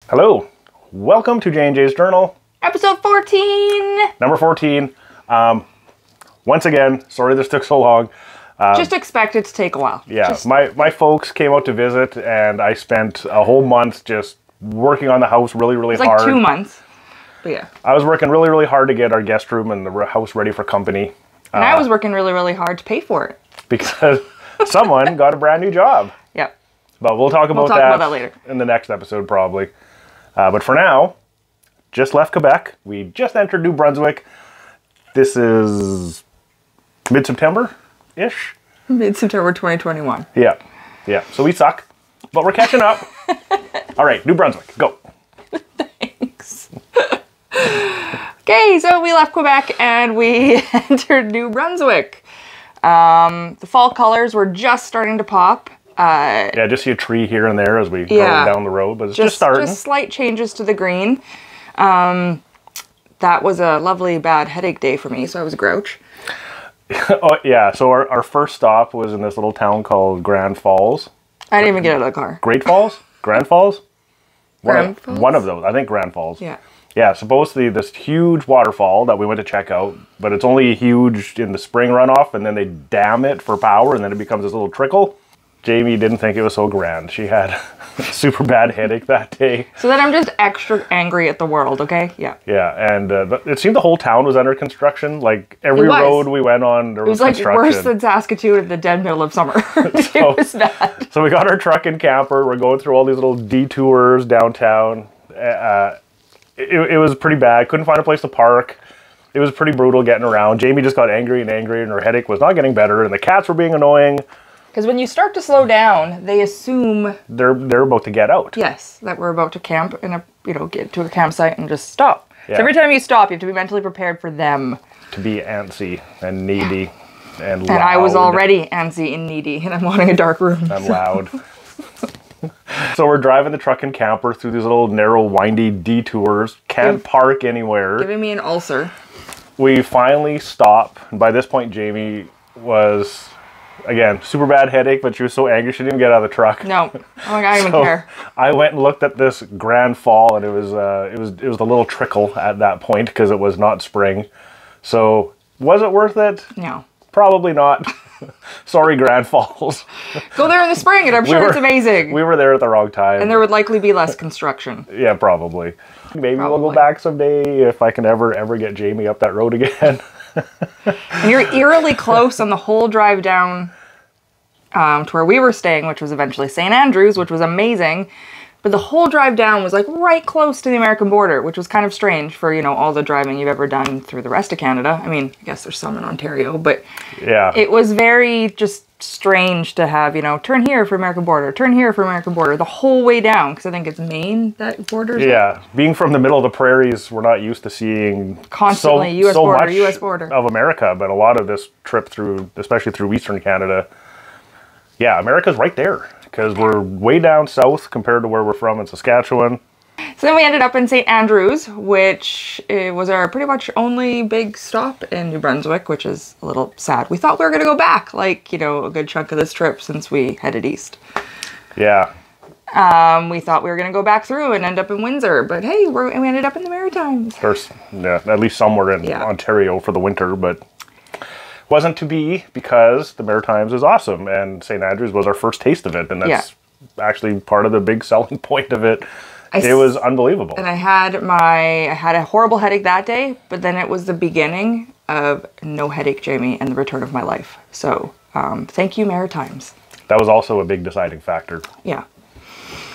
Hello, welcome to J&J's Journal. Episode 14! Number 14. Once again, sorry this took so long. Just expect it to take a while. Yeah, my folks came out to visit and I spent a whole month just working on the house really hard. Like 2 months, but yeah. I was working really hard to get our guest room and the house ready for company. And I was working really hard to pay for it. Because someone got a brand new job. Yep. But we'll talk about that later. In the next episode probably. But for now, just left Quebec. We just entered New Brunswick. This is mid-September-ish? Mid-September 2021. Yeah. So we suck, but we're catching up. All right, New Brunswick, go. Thanks. Okay, so we left Quebec and we entered New Brunswick. The fall colors were just starting to pop. Yeah, just see a tree here and there as we go down the road, but it's just starting. Just slight changes to the green. That was a lovely bad headache day for me, so I was a grouch. Oh, yeah, so our first stop was in this little town called Grand Falls. I didn't even get out of the car. Great Falls? Grand Falls? Falls? One of those, I think Grand Falls. Yeah. Yeah, supposedly this huge waterfall that we went to check out, but it's only huge in the spring runoff, and then they dam it for power, and then it becomes this little trickle. Jamie didn't think it was so grand. She had a super bad headache that day. So then I'm just extra angry at the world, okay? Yeah. Yeah, and it seemed the whole town was under construction. Like, every road we went on, there was construction. It was like worse than Saskatoon in the dead middle of summer. It was bad. So we got our truck and camper. We're going through all these little detours downtown. It was pretty bad. Couldn't find a place to park. It was pretty brutal getting around. Jamie just got angry, and her headache was not getting better, and the cats were being annoying. Because when you start to slow down, they assume they're about to get out. Yes, that we're about to camp and get to a campsite and just stop. Yeah. So every time you stop, you have to be mentally prepared for them to be antsy and needy and loud. And I was already antsy and needy, and I'm wanting a dark room. And loud. So we're driving the truck and camper through these little narrow, windy detours. Can't park anywhere. Giving me an ulcer. We finally stop. And by this point, Jamie was, again, super bad headache, but she was so angry she didn't even get out of the truck. No, I don't even care. I went and looked at this Grand Fall, and it was the little trickle at that point because it was not spring. So was it worth it? No, probably not. Sorry, Grand Falls. Go there in the spring, and I'm sure it's amazing. We were there at the wrong time, and there would likely be less construction. Yeah, probably. Maybe we'll go back someday if I can ever get Jamie up that road again. And you're eerily close on the whole drive down to where we were staying, which was eventually St. Andrews, which was amazing. But the whole drive down was like right close to the American border, which was kind of strange for, all the driving you've ever done through the rest of Canada. I mean, I guess there's some in Ontario, but yeah, it was very just strange to have, turn here for American border, turn here for American border, the whole way down, because I think it's Maine that borders. Yeah, being from the middle of the prairies, we're not used to seeing constantly U.S. border of America, but a lot of this trip through, especially through Eastern Canada, yeah, America's right there, because we're way down south compared to where we're from in Saskatchewan. So then we ended up in St. Andrews, which was our pretty much only big stop in New Brunswick, which is a little sad. We thought we were going to go back, like, a good chunk of this trip since we headed east. Yeah. We thought we were going to go back through and end up in Windsor, but hey, we ended up in the Maritimes. There's, at least somewhere in Ontario for the winter, but wasn't to be because the Maritimes is awesome, and St. Andrews was our first taste of it, and that's actually part of the big selling point of it. It was unbelievable. And I had a horrible headache that day, but then it was the beginning of no headache, Jamie, and the return of my life. So thank you, Maritimes. That was also a big deciding factor. Yeah.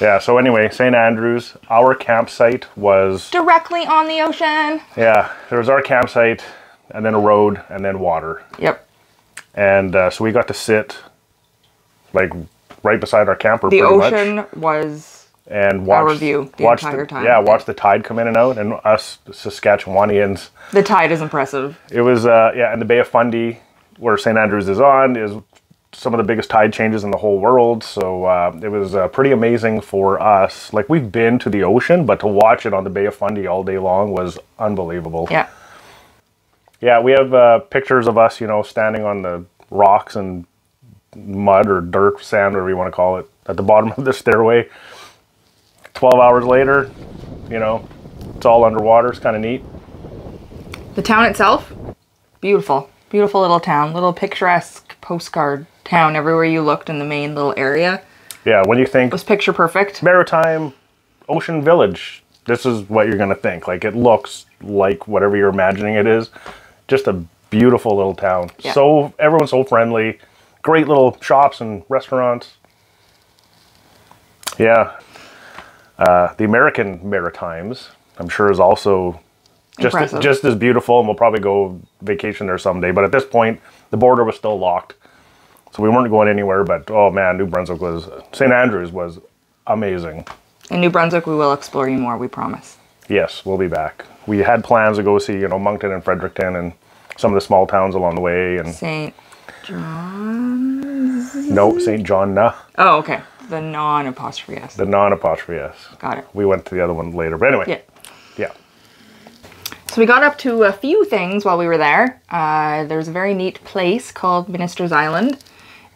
Yeah, so anyway, St. Andrews, our campsite was directly on the ocean. Yeah, there was our campsite, and then a road, and then water. Yep. And so we got to sit, like, right beside our camper, the ocean was... And watch our view the entire time. Yeah, watch the tide come in and out, and us Saskatchewanians. The tide is impressive. It was, and the Bay of Fundy, where St. Andrews is on, is some of the biggest tide changes in the whole world. So it was pretty amazing for us. Like, we've been to the ocean, but to watch it on the Bay of Fundy all day long was unbelievable. Yeah. Yeah, we have pictures of us, standing on the rocks and mud or dirt, sand, whatever you want to call it, at the bottom of the stairway. 12 hours later, you know, it's all underwater. It's kind of neat. The town itself, beautiful. Beautiful little town. Little picturesque postcard town everywhere you looked in the main little area. Yeah, when you think... It was picture perfect. Maritime Ocean Village, this is what you're going to think. Like, it looks like whatever you're imagining it is. Just a beautiful little town. Yeah. So, everyone's so friendly. Great little shops and restaurants. Yeah. The American Maritimes, I'm sure, is also just as beautiful, and we'll probably go vacation there someday. But at this point, the border was still locked, so we weren't going anywhere. But oh man, New Brunswick St. Andrews was amazing. In New Brunswick, we will explore you more, we promise. Yes, we'll be back. We had plans to go see, you know, Moncton and Fredericton and some of the small towns along the way. And St. John's? No, St. John. Oh, okay. The non-apostrophe S. The non-apostrophe S. Got it. We went to the other one later. But anyway. Yeah. So we got up to a few things while we were there. There's a very neat place called Minister's Island.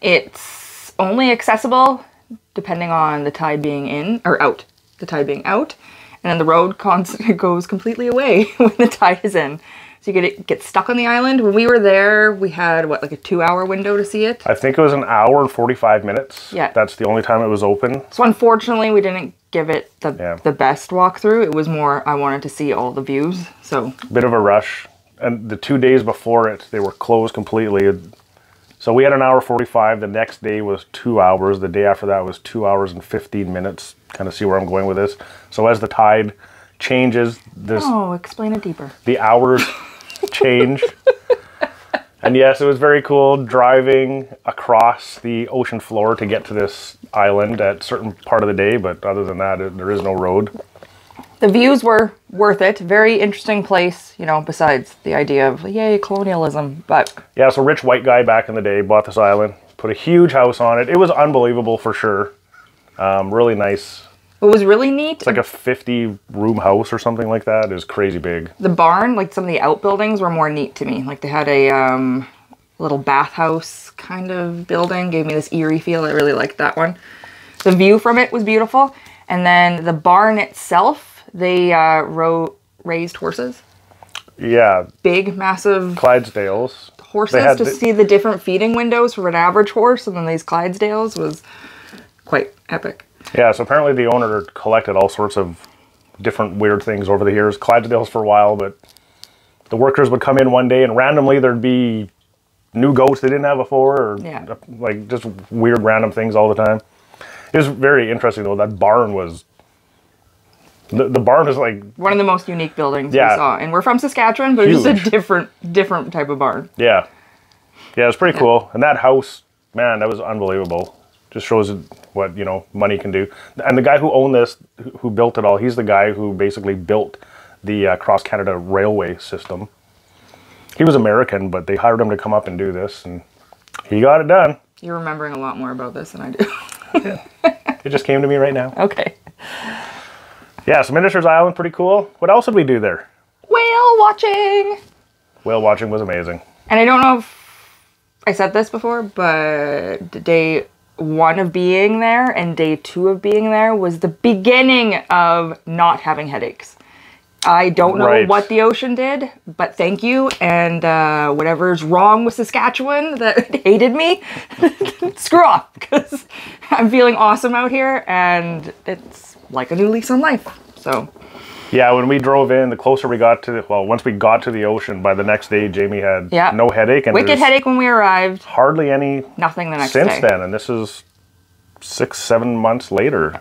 It's only accessible depending on the tide being in, or out. The tide being out. And then the road goes completely away when the tide is in. So you get stuck on the island. When we were there, we had, what, like a 2-hour window to see it? I think it was an hour and 45 minutes. Yeah. That's the only time it was open. So unfortunately, we didn't give it the best walkthrough. It was more, I wanted to see all the views, so. Bit of a rush. And the 2 days before it, they were closed completely. So we had an hour 45. The next day was 2 hours. The day after that was 2 hours and 15 minutes. Kind of see where I'm going with this. So as the tide changes, this... Oh, explain it deeper. The hours change. And yes, it was very cool driving across the ocean floor to get to this island at a certain part of the day. But other than that, there is no road. The views were worth it. Very interesting place, you know, besides the idea of, yay, colonialism. But yeah, so rich white guy back in the day bought this island, put a huge house on it. It was unbelievable for sure. Really nice. What was really neat... It's like a 50-room house or something like that. It was crazy big. The barn, like some of the outbuildings, were more neat to me. Like they had a little bathhouse kind of building. Gave me this eerie feel. I really liked that one. The view from it was beautiful. And then the barn itself, they raised horses. Yeah. Big, massive... Clydesdales. Horses to see the different feeding windows for an average horse. And then these Clydesdales was quite epic. Yeah, so apparently the owner collected all sorts of different weird things over the years. Clydesdales for a while, but the workers would come in one day and randomly there'd be new goats they didn't have before, or like just weird random things all the time. It was very interesting though. That barn was... The barn is like... one of the most unique buildings we saw. And we're from Saskatchewan, but it's just a different type of barn. Yeah. Yeah, it was pretty cool. And that house, man, that was unbelievable. Just shows what, you know, money can do. And the guy who owned this, who built it all, he's the guy who basically built the cross-Canada railway system. He was American, but they hired him to come up and do this, and he got it done. You're remembering a lot more about this than I do. Yeah. It just came to me right now. Okay. Yeah, so Minister's Island, pretty cool. What else did we do there? Whale watching! Whale watching was amazing. And I don't know if I said this before, but day 1 of being there and day 2 of being there was the beginning of not having headaches. I don't know what the ocean did, but thank you. And whatever's wrong with Saskatchewan that hated me, screw off, because I'm feeling awesome out here and it's like a new lease on life. So yeah, when we drove in, the closer we got to once we got to the ocean, by the next day, Jamie had no headache. And wicked headache when we arrived. Hardly any. Nothing the next day. Since then, and this is 6-7 months later.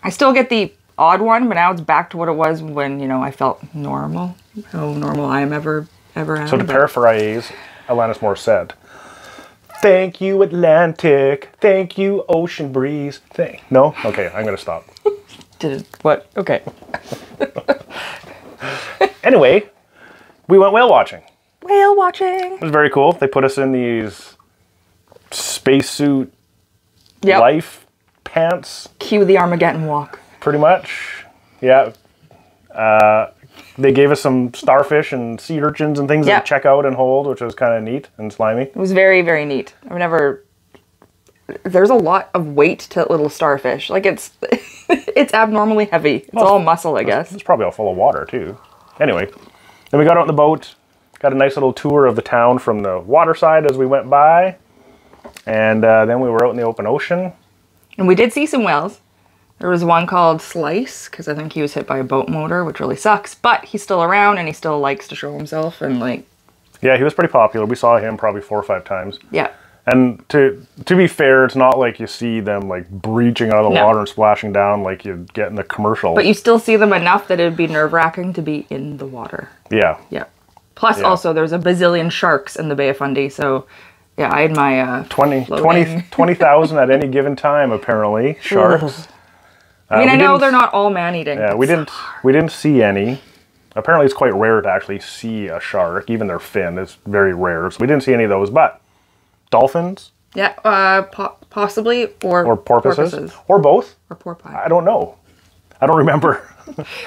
I still get the odd one, but now it's back to what it was when, you know, I felt normal. How normal I am ever am. So to paraphrase Alanis Morissette, thank you, Atlantic. Thank you, ocean breeze. No? Okay, I'm going to stop. Did it? What? Okay. Anyway, we went whale watching. Whale watching. It was very cool. They put us in these spacesuit life pants. Cue the Armageddon walk. Pretty much. Yeah. They gave us some starfish and sea urchins and things to check out and hold, which was kind of neat and slimy. It was very, very neat. I've never... There's a lot of weight to little starfish. Like, it's... It's abnormally heavy. It's all muscle, I guess. It's probably all full of water, too. Anyway, then we got out on the boat, got a nice little tour of the town from the water side as we went by, and then we were out in the open ocean. And we did see some whales. There was one called Slice, because I think he was hit by a boat motor, which really sucks, but he's still around and he still likes to show himself and like... Yeah, he was pretty popular. We saw him probably 4 or 5 times. Yeah. And to be fair, it's not like you see them like breaching out of the water and splashing down like you get in the commercials. But you still see them enough that it'd be nerve-wracking to be in the water. Yeah. Yeah. Plus also there's a bazillion sharks in the Bay of Fundy, so yeah, I had my 20,000 at any given time apparently, sharks. I mean, I know they're not all man-eating. Yeah, we didn't see any. Apparently it's quite rare to actually see a shark, even their fin is very rare. So we didn't see any of those, but dolphins? Yeah, possibly, or porpoises. Or both. Or porpoise. I don't know. I don't remember.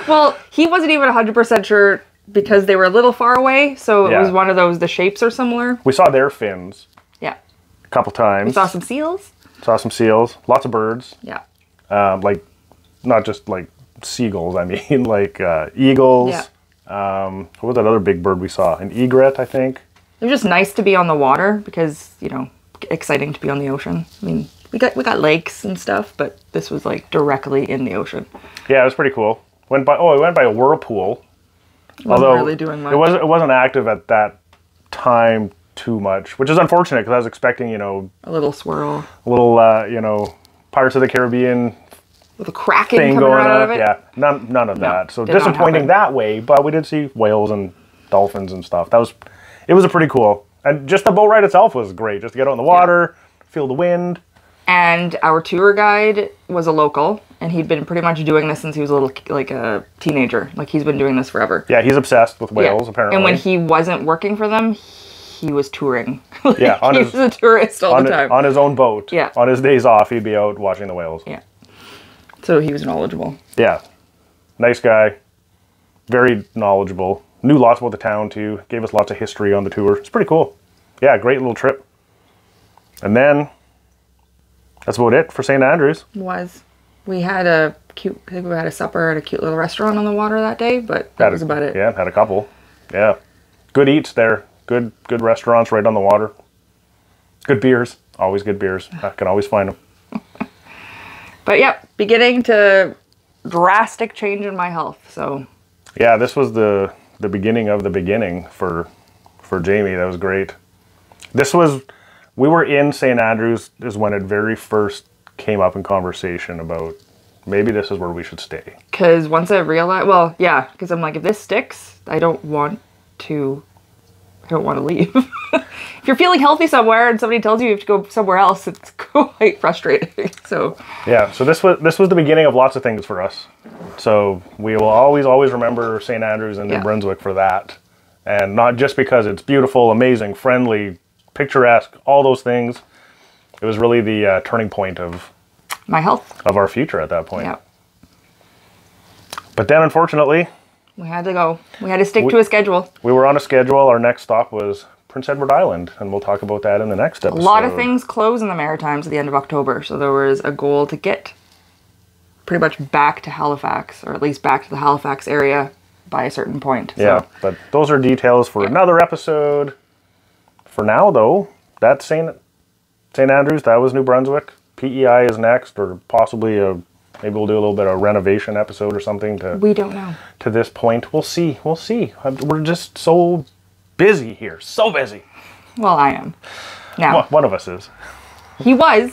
Well, he wasn't even 100% sure because they were a little far away, so it was one of those, the shapes are similar. We saw their fins. Yeah. A couple times. We saw some seals. Saw some seals. Lots of birds. Yeah. Like, not just like seagulls, I mean, like eagles. Yeah. What was that other big bird we saw? An egret, I think. It was just nice to be on the water because, you know, exciting to be on the ocean. I mean, we got lakes and stuff, but this was like directly in the ocean. Yeah, it was pretty cool. We went by a whirlpool. Wasn't really doing much. It wasn't active at that time too much, which is unfortunate because I was expecting, you know, a little swirl, a little, you know, Pirates of the Caribbean with a kraken coming right out of it. Yeah, none of that. So disappointing that way, but we did see whales and dolphins and stuff. It was a pretty cool, and just the boat ride itself was great. Just to get out in the water, feel the wind. And our tour guide was a local, and he'd been pretty much doing this since he was a teenager. Like, he's been doing this forever. Yeah, he's obsessed with whales, apparently. And when he wasn't working for them, he was touring. Yeah, he was a tourist all the time. On his own boat. Yeah. On his days off, he'd be out watching the whales. Yeah. So he was knowledgeable. Yeah. Nice guy. Very knowledgeable. Knew lots about the town, too. Gave us lots of history on the tour. It's pretty cool. Yeah, great little trip. And then... that's about it for St. Andrews. We had I think we had a supper at a cute little restaurant on the water that day, but that was about it. Yeah, had a couple. Yeah. Good eats there. Good restaurants right on the water. Good beers. Always good beers. I can always find them. But yeah, beginning to drastic change in my health, so. Yeah, this was the beginning of the beginning for Jamie. That was great. We were in St. Andrews is when it very first came up in conversation about maybe this is where we should stay. Because once I realized, well, yeah, because I'm like, if this sticks, I don't want to leave. If you're feeling healthy somewhere and somebody tells you have to go somewhere else, it's quite frustrating. So yeah, so this was the beginning of lots of things for us. So we will always remember St. Andrews and New Brunswick for that. And not just because it's beautiful, amazing, friendly, picturesque, all those things. It was really the turning point of my health, of our future at that point. Yeah. But then, unfortunately, we had to go. We had to stick to a schedule. We were on a schedule. Our next stop was Prince Edward Island, and we'll talk about that in the next episode. A lot of things close in the Maritimes at the end of October, so there was a goal to get pretty much back to Halifax, or at least back to the Halifax area by a certain point. Yeah, but those are details for another episode. For now, though, that's St. Andrews. That was New Brunswick. PEI is next, or possibly maybe we'll do a little bit of renovation episode or something. We don't know. To this point, we'll see. We'll see. We're just so busy here. So busy. Well, I am. Now. One of us is. He was.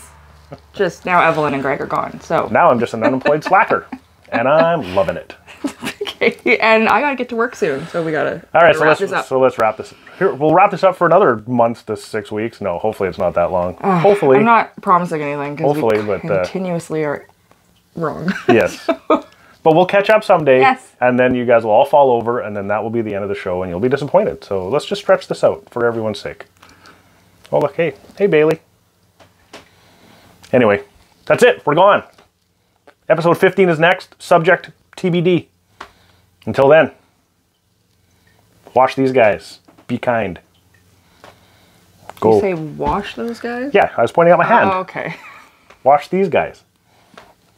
Just now Evelyn and Greg are gone. So now I'm just an unemployed slacker. And I'm loving it. Okay, and I gotta get to work soon, so we gotta. All right, so let's wrap this. Here, we'll wrap this up for another month to 6 weeks. No, hopefully it's not that long. Hopefully, I'm not promising anything because we but continuously are wrong. Yes, but we'll catch up someday. Yes, and then you guys will all fall over, and then that will be the end of the show, and you'll be disappointed. So let's just stretch this out for everyone's sake. Oh look, hey Bailey. Anyway, that's it. We're gone. Episode 15 is next. Subject TBD. Until then, wash these guys. Be kind. Go. You say wash those guys? Yeah, I was pointing out my hand. Oh, okay. Wash these guys.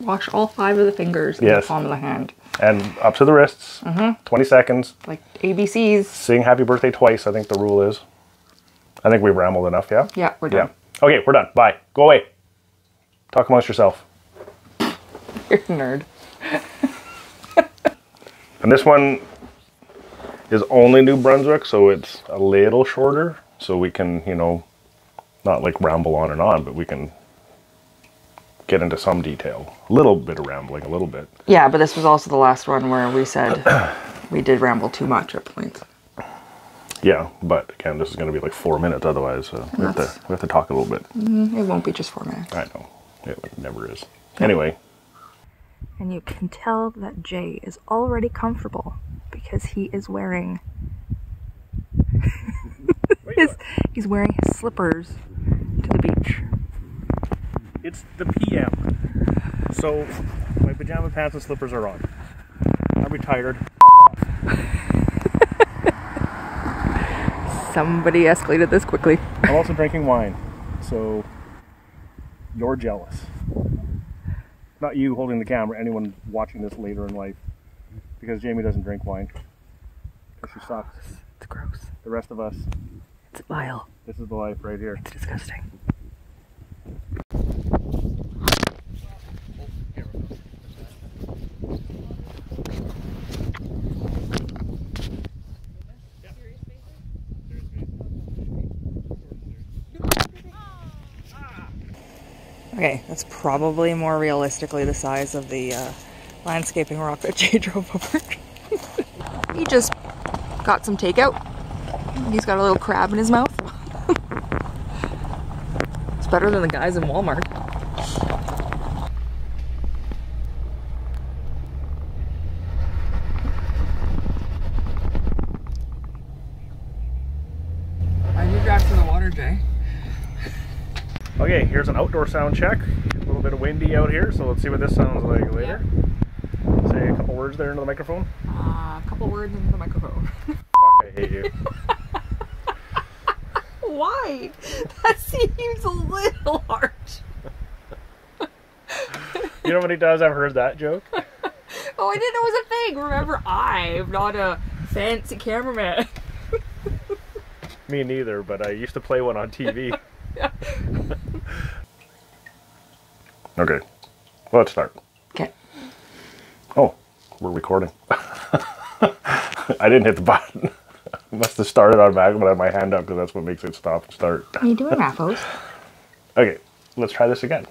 Wash all 5 of the fingers in the palm of the hand. And up to the wrists. 20 seconds. Like ABCs. Sing happy birthday twice, I think the rule is. I think we've rambled enough, yeah? Yeah, we're done. Yeah. Okay, we're done. Bye. Go away. Talk amongst yourself. You're a nerd. And this one is only New Brunswick, so it's a little shorter. So we can, you know, not like ramble on and on, but we can get into some detail. A little bit of rambling, a little bit. Yeah, but this was also the last one where we said we did ramble too much at points. Yeah, but again, this is going to be like 4 minutes otherwise. We have to talk a little bit. It won't be just 4 minutes. I know. It never is. Anyway. And you can tell that Jay is already comfortable because he is wearing he's wearing his slippers to the beach. It's the PM. So my pajama pants and slippers are on. I'm retired. Somebody escalated this quickly. I'm also drinking wine, so you're jealous. Not you holding the camera, anyone watching this later in life. Because Jamie doesn't drink wine. Because she sucks. It's gross. The rest of us. It's vile. This is the life right here. It's disgusting. Okay, that's probably more realistically the size of the landscaping rock that Jay drove over. He just got some takeout. He's got a little crab in his mouth. It's better than the guys in Walmart. Why'd you drive to the water, Jay? Okay, here's an outdoor sound check. A little bit of windy out here, so let's see what this sounds like later. Yeah. Say a couple words there into the microphone. A couple words into the microphone. Fuck, I hate you. Why? That seems a little harsh. You know how many times I've heard that joke? Oh, I didn't know it was a thing. Remember, I'm not a fancy cameraman. Me neither, but I used to play one on TV. Yeah. Okay, let's start. Okay. Oh, we're recording. I didn't hit the button. I must have started automatically, but I had my hand up because that's what makes it stop and start. What are you doing, Raffos? Okay, let's try this again.